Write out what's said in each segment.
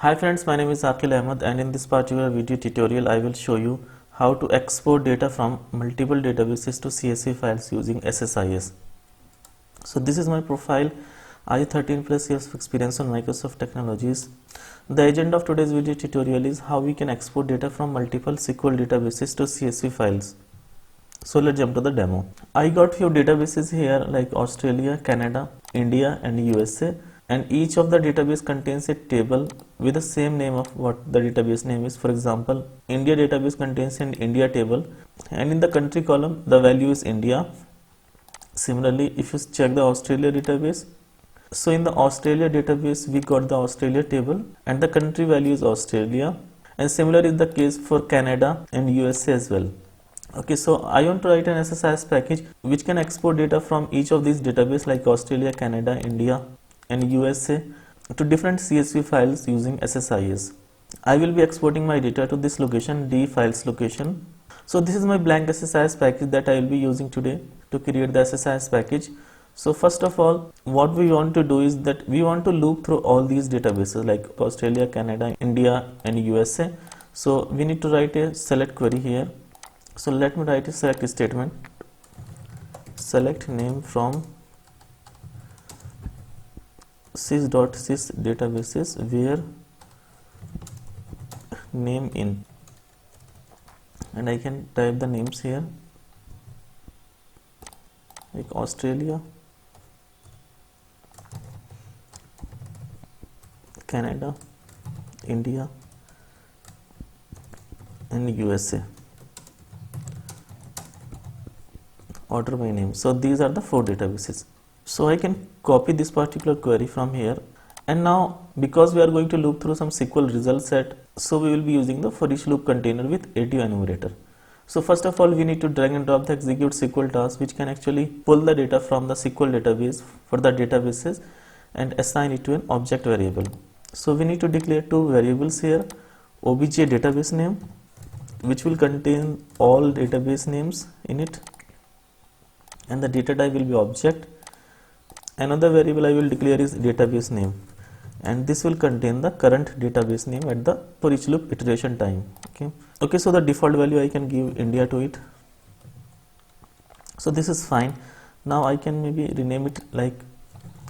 Hi friends, my name is Aqil Ahmed, and in this particular video tutorial I will show you how to export data from multiple databases to CSV files using SSIS. So this is my profile. I have 13 plus years of experience on Microsoft technologies. The agenda of today's video tutorial is how we can export data from multiple SQL databases to CSV files. So let's jump to the demo. I got few databases here like Australia, Canada, India and USA, and each of the database contains a table with the same name of what the database name is. For example, India database contains an India table, and in the country column the value is India. Similarly, if you check the Australia database, so in the Australia database we got the Australia table and the country value is Australia, and similar is the case for Canada and USA as well. Okay, so I want to write an SSIS package which can export data from each of these databases like Australia, Canada, India and USA to different CSV files using SSIS. I will be exporting my data to this location, D files location. So this is my blank SSIS package that I will be using today to create the SSIS package. So first of all, what we want to do is that we want to loop through all these databases like Australia, Canada, India and USA. So we need to write a select query here. So let me write a select statement. Select name from sys.sys databases where name in, and I can type the names here like Australia, Canada, India and USA. Order by name. So these are the 4 databases. So I can copy this particular query from here, and now because we are going to loop through some SQL result set, so we will be using the for each loop container with ADO enumerator. So first of all, we need to drag and drop the execute SQL task which can actually pull the data from the SQL database for the databases and assign it to an object variable. So we need to declare 2 variables here, obj database name which will contain all database names in it, and the data type will be object. Another variable I will declare is database name, and this will contain the current database name at the for each loop iteration time. Okay, so the default value I can give India to it. So this is fine. Now I can maybe rename it like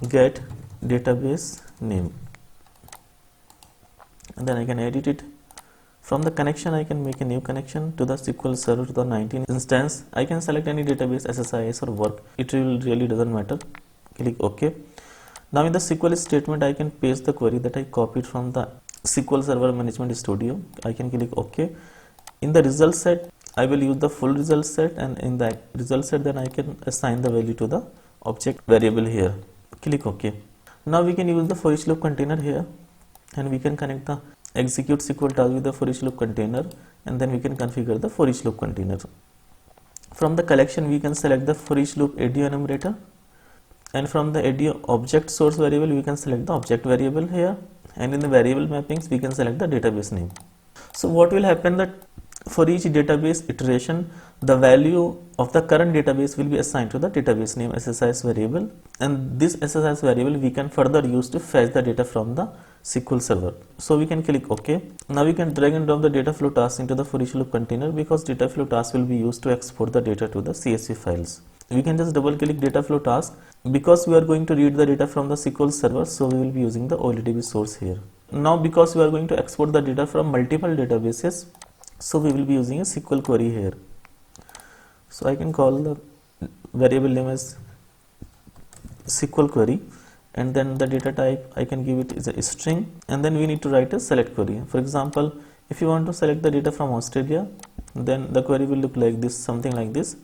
get database name, and then I can edit it. From the connection, I can make a new connection to the SQL Server to the 19 instance. I can select any database, SSIS or work. It really doesn't matter. Click OK. Now in the SQL statement, I can paste the query that I copied from the SQL Server Management Studio. I can click OK. In the result set, I will use the full result set, and in the result set, then I can assign the value to the object variable here. Click OK. Now we can use the for each loop container here, and we can connect the execute SQL task with the for each loop container, and then we can configure the for each loop container. From the collection, we can select the for each loop ADO enumerator, and from the ADO object source variable, we can select the object variable here, and in the variable mappings, we can select the database name. So what will happen that for each database iteration, the value of the current database will be assigned to the database name SSIS variable, and this SSIS variable we can further use to fetch the data from the SQL Server. So we can click OK. Now we can drag and drop the data flow task into the for each loop container, because data flow task will be used to export the data to the CSV files. We can just double click data flow task because we are going to read the data from the SQL Server, so we will be using the OLEDB source here. Now because we are going to export the data from multiple databases, so we will be using a SQL query here. So I can call the variable name as SQL query, and then the data type I can give it is a string, and then we need to write a select query. For example, if you want to select the data from Australia, then the query will look like this, something like this.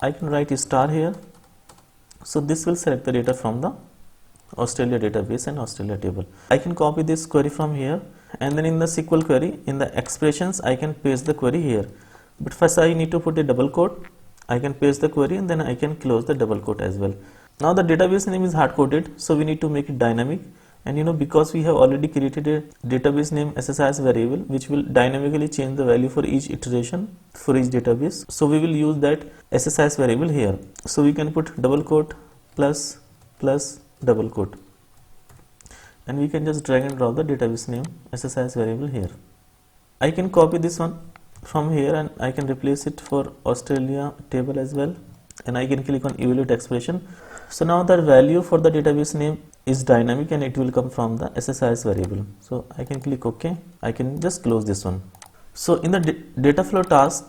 I can write a star here. So this will select the data from the Australia database and Australia table. I can copy this query from here, and then in the SQL query, in the expressions, I can paste the query here. But first I need to put a double quote. I can paste the query, and then I can close the double quote as well. Now the database name is hard coded, so we need to make it dynamic. And because we have already created a database name SSIS variable which will dynamically change the value for each iteration for each database, so we will use that SSIS variable here. So we can put double quote plus double quote. and we can just drag and drop the database name SSIS variable here. I can copy this one from here and I can replace it for Australia table as well, and I can click on evaluate expression. So now the value for the database name is dynamic and it will come from the SSIS variable. So I can click OK. I can just close this one. So in the data flow task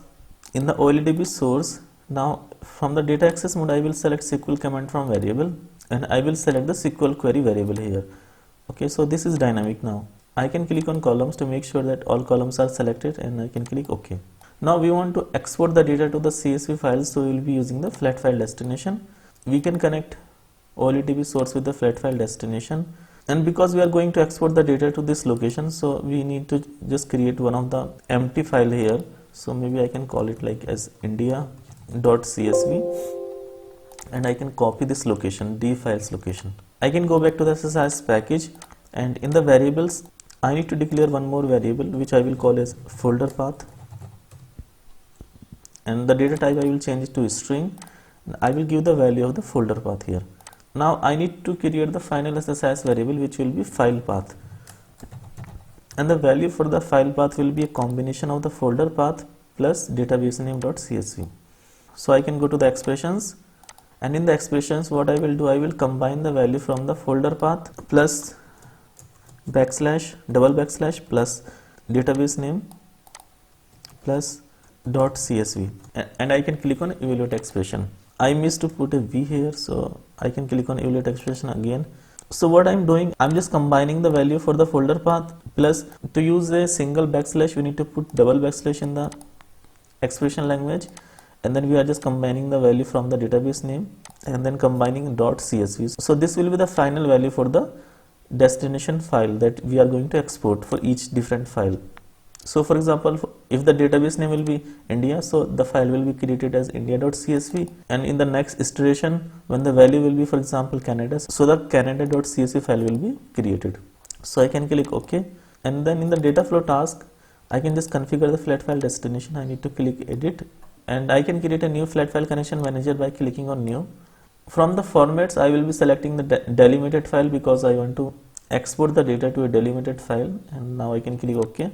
in the OLEDB source, now from the data access mode I will select SQL command from variable and I will select the SQL query variable here. Okay, so this is dynamic now. I can click on columns to make sure that all columns are selected and I can click OK. Now we want to export the data to the CSV file, so we will be using the flat file destination. We can connect OLEDB source with the flat file destination, and because we are going to export the data to this location, so we need to just create one of the empty file here. So maybe I can call it like as india.csv and I can copy this location, D files location. I can go back to the SSIS package, and in the variables I need to declare one more variable which I will call as folder path, and the data type I will change it to string. I will give the value of the folder path here. Now I need to create the final SSIS variable which will be file path, and the value for the file path will be a combination of the folder path plus database name.csv. So I can go to the expressions, and in the expressions what I will do, I will combine the value from the folder path plus backslash double backslash plus database name plus .csv, and I can click on evaluate expression. I missed to put a V here, so I can click on evaluate expression again. So what I'm doing, I'm just combining the value for the folder path, plus to use a single backslash we need to put double backslash in the expression language, and then we are just combining the value from the database name and then combining .csv. So this will be the final value for the destination file that we are going to export for each different file. So for example, if the database name will be India, so the file will be created as india.csv, and in the next iteration when the value will be for example Canada, so the canada.csv file will be created. So I can click OK, and then in the data flow task I can just configure the flat file destination. I need to click edit, and I can create a new flat file connection manager by clicking on new. From the formats I will be selecting the delimited file because I want to export the data to a delimited file, and now I can click OK.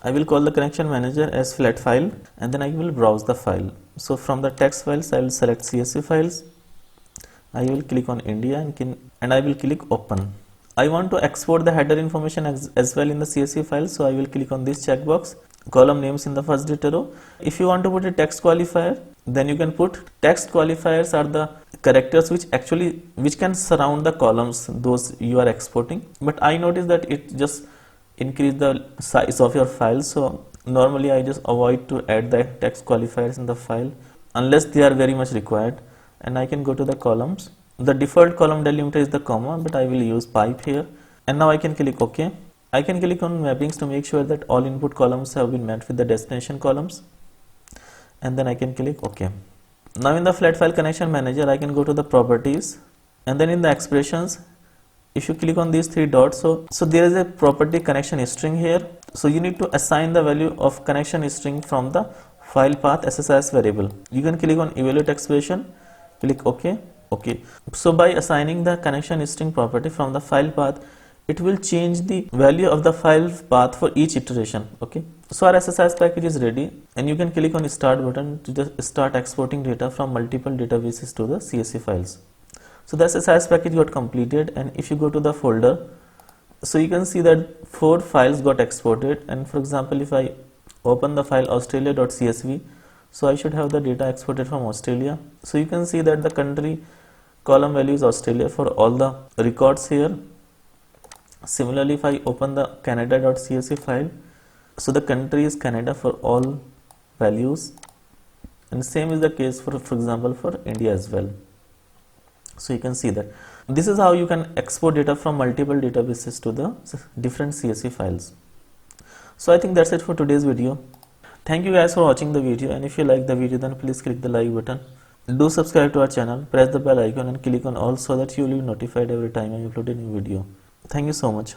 I will call the connection manager as flat file, and then I will browse the file. So from the text files I will select CSV files. I will click on India and I will click open. I want to export the header information as well in the CSV file, so I will click on this checkbox, column names in the first data row. If you want to put a text qualifier, then you can put text qualifiers are the characters which can surround the columns those you are exporting, but I noticed that it just increase the size of your file, so normally I just avoid to add the text qualifiers in the file unless they are very much required. And I can go to the columns. The default column delimiter is the comma, but I will use pipe here, and now I can click OK. I can click on mappings to make sure that all input columns have been met with the destination columns, and then I can click OK. Now in the flat file connection manager I can go to the properties, and then in the expressions if you click on these three dots, so there is a property connection string here. So you need to assign the value of connection string from the file path SSIS variable. You can click on evaluate expression, click OK. So by assigning the connection string property from the file path, it will change the value of the file path for each iteration. Okay, so our SSIS package is ready, and you can click on start button to just start exporting data from multiple databases to the CSV files. So the SSIS package got completed, and if you go to the folder, so you can see that 4 files got exported. And for example, if I open the file australia.csv, so I should have the data exported from Australia. So you can see that the country column value is Australia for all the records here. Similarly, if I open the canada.csv file, so the country is Canada for all values, and same is the case for example for India as well. So you can see that this is how you can export data from multiple databases to the different CSV files. So I think that's it for today's video. Thank you guys for watching the video, and if you like the video then please click the like button. Do subscribe to our channel, press the bell icon and click on all so that you will be notified every time I upload a new video. Thank you so much.